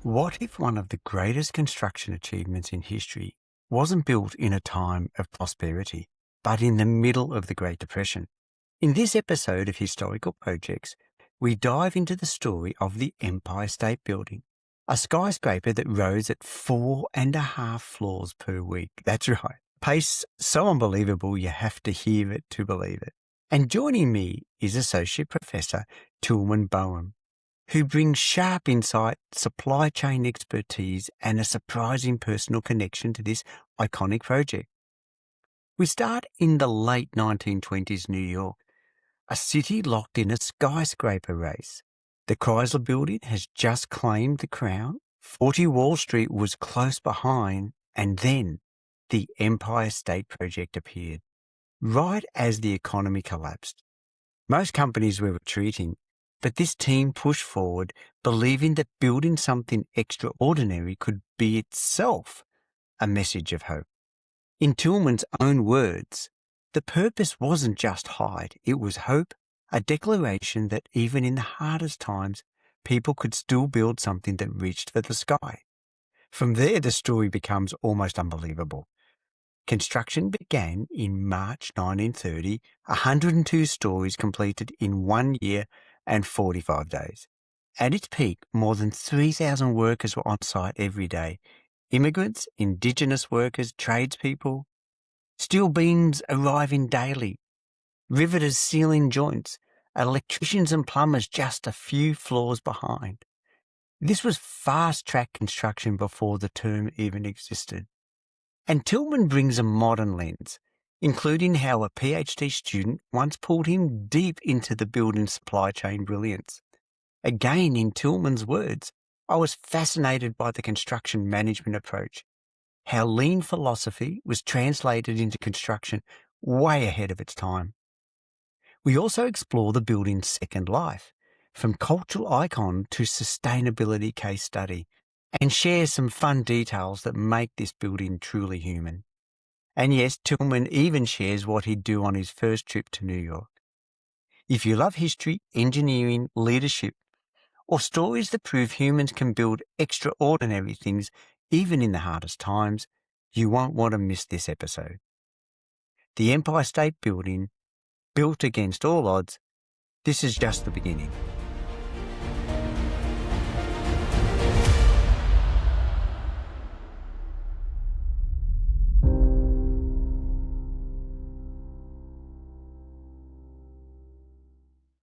What if one of the greatest construction achievements in history wasn't built in a time of prosperity, but in the middle of the Great Depression? In this episode of Historical Projects, we dive into the story of the Empire State Building, a skyscraper that rose at 4.5 floors per week. That's right. Pace so unbelievable you have to hear it to believe it. And joining me is Associate Professor Tillmann Boehme, who brings sharp insight, supply chain expertise, and a surprising personal connection to this iconic project. We start in the late 1920s New York, a city locked in a skyscraper race. The Chrysler Building has just claimed the crown, 40 Wall Street was close behind, and then the Empire State Project appeared, right as the economy collapsed. Most companies were retreating, but this team pushed forward, believing that building something extraordinary could be itself a message of hope. In Tillmann's own words, the purpose wasn't just height, it was hope, a declaration that even in the hardest times, people could still build something that reached for the sky. From there, the story becomes almost unbelievable. Construction began in March 1930, 102 stories completed in 1 year and 45 days. At its peak, more than 3,000 workers were on site every day. Immigrants, indigenous workers, tradespeople, steel beams arriving daily, riveters sealing joints, electricians and plumbers just a few floors behind. This was fast-track construction before the term even existed. And Tillmann brings a modern lens, including how a PhD student once pulled him deep into the building supply chain brilliance. Again, in Tillmann's words, I was fascinated by the construction management approach, how lean philosophy was translated into construction way ahead of its time. We also explore the building's second life, from cultural icon to sustainability case study, and share some fun details that make this building truly human. And yes, Tillmann even shares what he'd do on his first trip to New York. If you love history, engineering, leadership, or stories that prove humans can build extraordinary things even in the hardest times, you won't want to miss this episode. The Empire State Building, built against all odds, this is just the beginning.